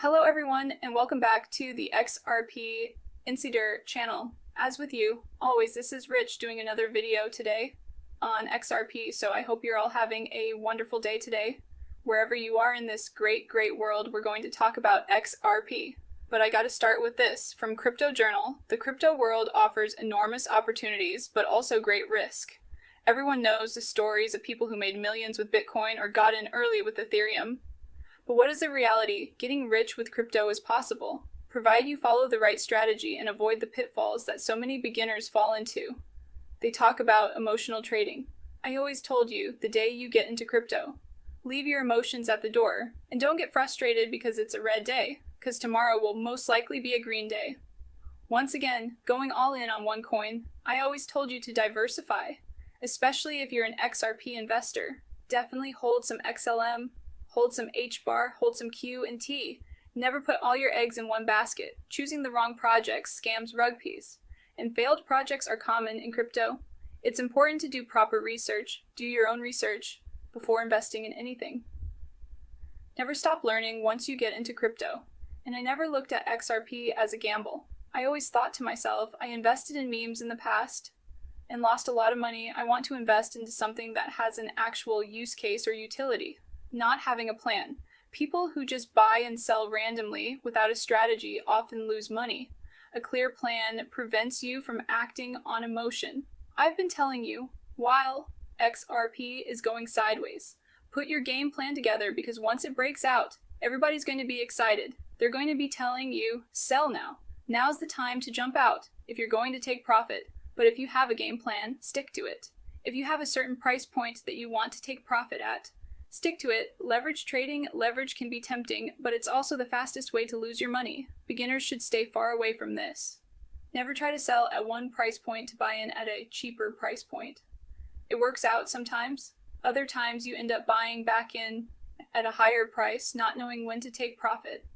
Hello everyone, and welcome back to the XRP Insider channel. As with you, always, this is Rich doing another video today on XRP, so I hope you're all having a wonderful day today. Wherever you are in this great world, we're going to talk about XRP. But I gotta start with this. From Crypto Journal, the crypto world offers enormous opportunities, but also great risk. Everyone knows the stories of people who made millions with Bitcoin or got in early with Ethereum. But what is the reality? Getting rich with crypto is possible, provided you follow the right strategy and avoid the pitfalls that so many beginners fall into. They talk about emotional trading. I always told you, the day you get into crypto, leave your emotions at the door, and don't get frustrated because it's a red day, because tomorrow will most likely be a green day. Once again, going all in on one coin, I always told you to diversify, especially if you're an XRP investor. Definitely hold some XLM, hold some HBAR, hold some Q and T. Never put all your eggs in one basket. Choosing the wrong projects scams rug peas. And failed projects are common in crypto. It's important to do proper research, do your own research, before investing in anything. Never stop learning once you get into crypto. And I never looked at XRP as a gamble. I always thought to myself, I invested in memes in the past and lost a lot of money. I want to invest into something that has an actual use case or utility. Not having a plan. People who just buy and sell randomly without a strategy often lose money. A clear plan prevents you from acting on emotion. I've been telling you, while XRP is going sideways, put your game plan together, because once it breaks out, everybody's going to be excited. They're going to be telling you, sell now. Now's the time to jump out if you're going to take profit. But if you have a game plan, stick to it. If you have a certain price point that you want to take profit at, stick to it. Leverage trading, leverage can be tempting, but it's also the fastest way to lose your money. Beginners should stay far away from this. Never try to sell at one price point to buy in at a cheaper price point. It works out sometimes. Other times you end up buying back in at a higher price, not knowing when to take profit.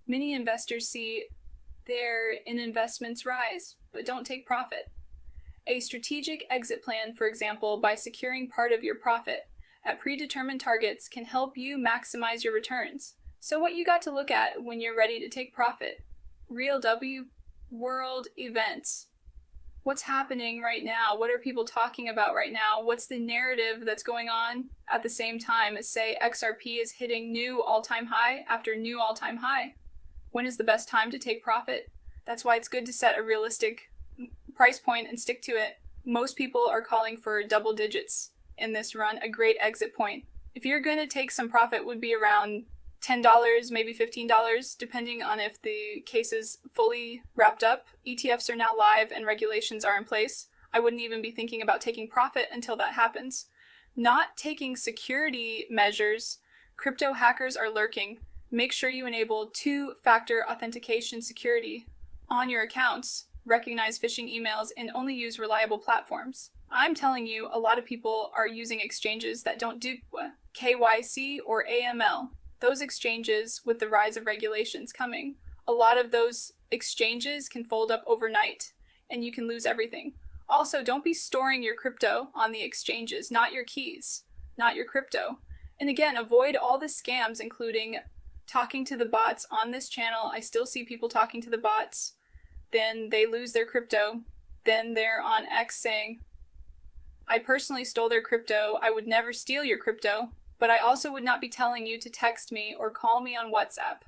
Many investors see their investments rise, but don't take profit. A strategic exit plan, for example, by securing part of your profit at predetermined targets, can help you maximize your returns. So what you got to look at when you're ready to take profit? Real world events. What's happening right now? What are people talking about right now? What's the narrative that's going on at the same time as, say, XRP is hitting new all-time high after new all-time high? When is the best time to take profit? That's why it's good to set a realistic price point and stick to it. Most people are calling for double digits in this run. A great exit point, if you're going to take some profit, would be around $10, maybe $15, depending on if the case is fully wrapped up. ETFs are now live and regulations are in place. I wouldn't even be thinking about taking profit until that happens. Not taking security measures. Crypto hackers are lurking. Make sure you enable two-factor authentication security on your accounts, recognize phishing emails, and only use reliable platforms. I'm telling you, a lot of people are using exchanges that don't do KYC or AML. Those exchanges, with the rise of regulations coming, a lot of those exchanges can fold up overnight and you can lose everything. Also, don't be storing your crypto on the exchanges, not your keys, not your crypto. And again, avoid all the scams, including talking to the bots on this channel. I still see people talking to the bots. Then they lose their crypto. Then they're on X saying, I personally stole their crypto. I would never steal your crypto, but I also would not be telling you to text me or call me on WhatsApp.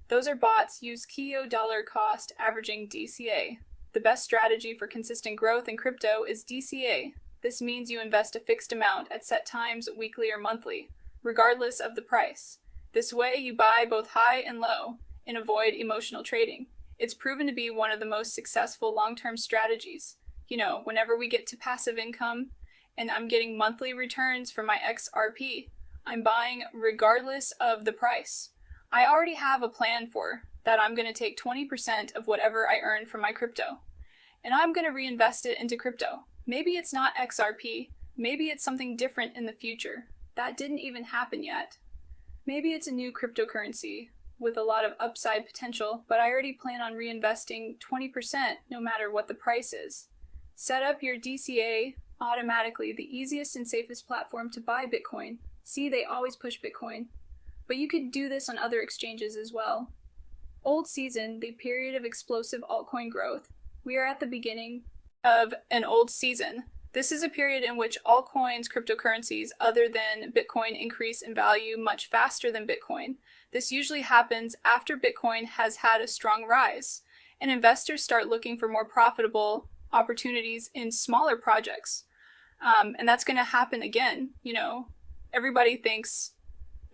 Those are bots. Use Keo dollar cost averaging DCA. The best strategy for consistent growth in crypto is DCA. This means you invest a fixed amount at set times, weekly or monthly, regardless of the price. This way you buy both high and low and avoid emotional trading. It's proven to be one of the most successful long-term strategies. You know, whenever we get to passive income and I'm getting monthly returns from my XRP, I'm buying regardless of the price. I already have a plan for that. I'm going to take 20% of whatever I earn from my crypto, and I'm going to reinvest it into crypto. Maybe it's not XRP. Maybe it's something different in the future. That didn't even happen yet. Maybe it's a new cryptocurrency with a lot of upside potential, but I already plan on reinvesting 20% no matter what the price is. Set up your DCA automatically, the easiest and safest platform to buy Bitcoin. See, they always push Bitcoin. but you could do this on other exchanges as well. Old season, the period of explosive altcoin growth. We are at the beginning of an old season. This is a period in which altcoins, cryptocurrencies other than Bitcoin increase in value much faster than Bitcoin. This usually happens after Bitcoin has had a strong rise, and investors start looking for more profitable opportunities in smaller projects. And that's going to happen again. Everybody thinks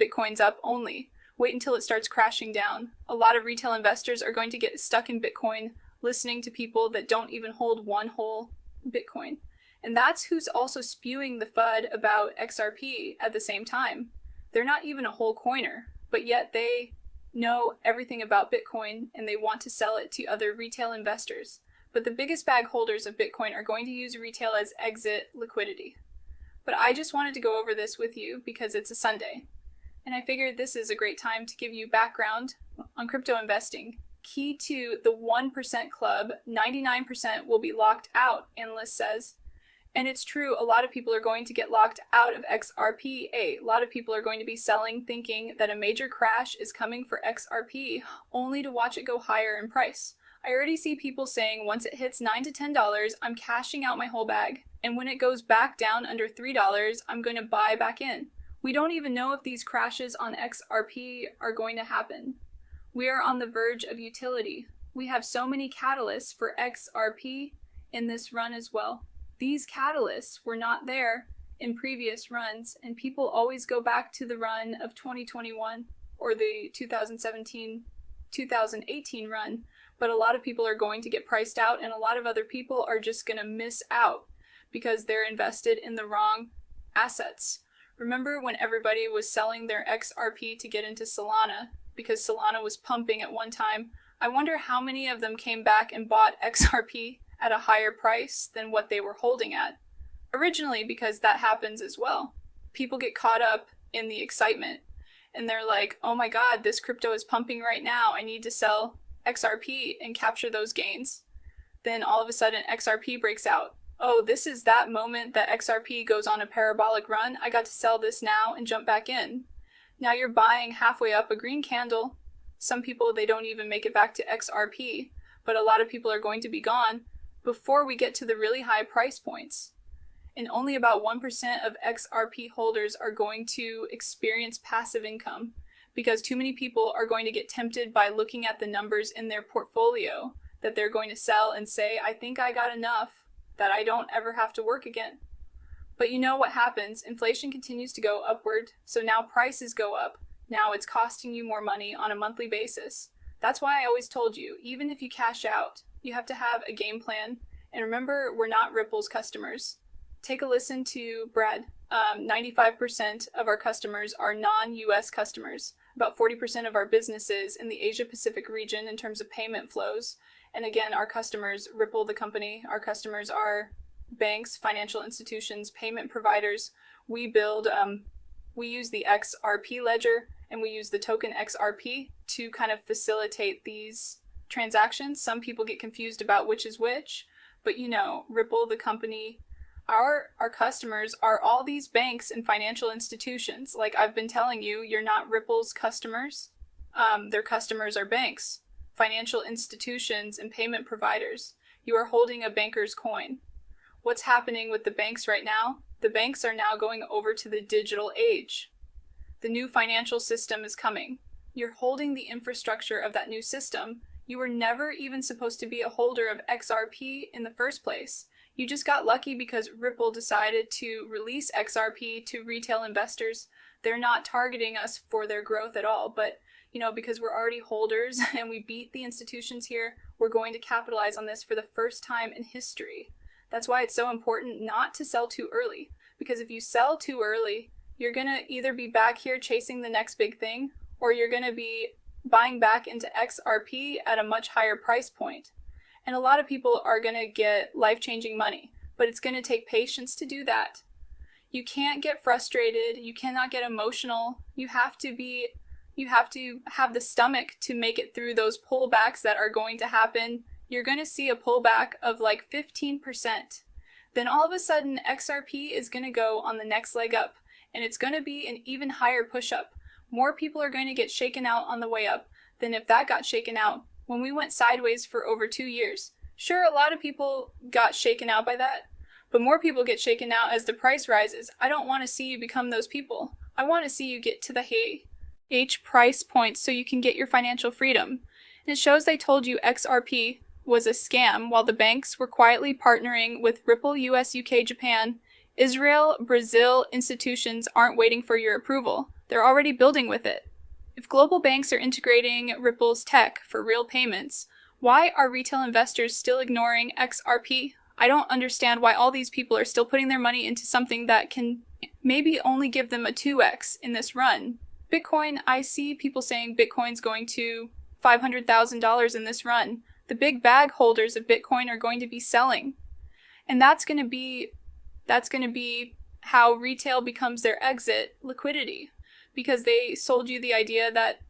Bitcoin's up only. Wait until it starts crashing down. A lot of retail investors are going to get stuck in Bitcoin listening to people that don't even hold one whole Bitcoin. And that's who's also spewing the FUD about XRP at the same time. They're not even a whole coiner, but yet they know everything about Bitcoin and they want to sell it to other retail investors. But the biggest bag holders of Bitcoin are going to use retail as exit liquidity. But I just wanted to go over this with you because it's a Sunday. And I figured this is a great time to give you background on crypto investing. Key to the 1% club, 99% will be locked out, analyst says. And it's true, a lot of people are going to get locked out of XRP. A lot of people are going to be selling thinking that a major crash is coming for XRP, only to watch it go higher in price. I already see people saying once it hits $9 to $10, I'm cashing out my whole bag. And when it goes back down under $3, I'm going to buy back in. We don't even know if these crashes on XRP are going to happen. We are on the verge of utility. We have so many catalysts for XRP in this run as well. These catalysts were not there in previous runs, and people always go back to the run of 2021 or the 2017-2018 run, but a lot of people are going to get priced out, and a lot of other people are just going to miss out because they're invested in the wrong assets. Remember when everybody was selling their XRP to get into Solana because Solana was pumping at one time? I wonder how many of them came back and bought XRP at a higher price than what they were holding at originally, because that happens as well. People get caught up in the excitement and they're like, oh my god, this crypto is pumping right now, I need to sell XRP and capture those gains. Then all of a sudden XRP breaks out. Oh, this is that moment that XRP goes on a parabolic run. I got to sell this now and jump back in. Now you're buying halfway up a green candle. Some people, they don't even make it back to XRP, but a lot of people are going to be gone before we get to the really high price points. And only about 1% of XRP holders are going to experience passive income because too many people are going to get tempted by looking at the numbers in their portfolio that they're going to sell and say, I think I got enough that I don't ever have to work again. But you know what happens? Inflation continues to go upward, so now prices go up. Now it's costing you more money on a monthly basis. That's why I always told you, even if you cash out, you have to have a game plan. And remember, we're not Ripple's customers. Take a listen to Brad. 95% of our customers are non-US customers. About 40% of our businesses in the Asia Pacific region in terms of payment flows. And again, our customers, Ripple the company, our customers are banks, financial institutions, payment providers. We use the XRP ledger and we use the token XRP to kind of facilitate these transactions. Some people get confused about which is which, but Ripple the company, our customers are all these banks and financial institutions. Like I've been telling you, you're not Ripple's customers. Their customers are banks, financial institutions, and payment providers. You are holding a banker's coin. What's happening with the banks right now? The banks are now going over to the digital age. The new financial system is coming. You're holding the infrastructure of that new system. You were never even supposed to be a holder of XRP in the first place. You just got lucky because Ripple decided to release XRP to retail investors. They're not targeting us for their growth at all, but because we're already holders and we beat the institutions here, we're going to capitalize on this for the first time in history. That's why it's so important not to sell too early, because if you sell too early, you're going to either be back here chasing the next big thing, or you're going to be buying back into XRP at a much higher price point. And a lot of people are going to get life-changing money, but it's going to take patience to do that. You can't get frustrated. You cannot get emotional. You have to have the stomach to make it through those pullbacks that are going to happen. You're going to see a pullback of like 15%. Then all of a sudden XRP is going to go on the next leg up, and it's going to be an even higher push-up. more people are going to get shaken out on the way up than if that got shaken out when we went sideways for over 2 years. Sure, a lot of people got shaken out by that, but more people get shaken out as the price rises. I don't want to see you become those people. I want to see you get to the H price points so you can get your financial freedom. And it shows they told you XRP was a scam while the banks were quietly partnering with Ripple, US, UK, Japan, Israel, Brazil institutions aren't waiting for your approval. They're already building with it. If global banks are integrating Ripple's tech for real payments, why are retail investors still ignoring XRP? I don't understand why all these people are still putting their money into something that can maybe only give them a 2x in this run. Bitcoin, I see people saying Bitcoin's going to $500,000 in this run. The big bag holders of Bitcoin are going to be selling. And that's going to be how retail becomes their exit liquidity, because they sold you the idea that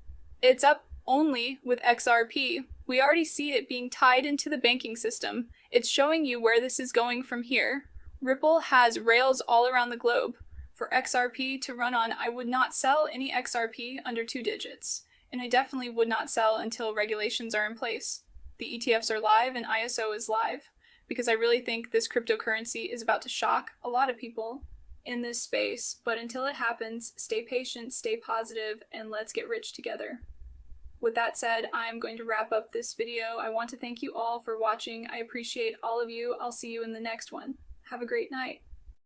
it's up only with XRP. We already see it being tied into the banking system. It's showing you where this is going from here. Ripple has rails all around the globe. For XRP to run on, I would not sell any XRP under 2 digits. And I definitely would not sell until regulations are in place. The ETFs are live and ISO is live, because I really think this cryptocurrency is about to shock a lot of people in this space. But until it happens, stay patient, stay positive, and let's get rich together. With that said, I'm going to wrap up this video. I want to thank you all for watching. I appreciate all of you. I'll see you in the next one. Have a great night.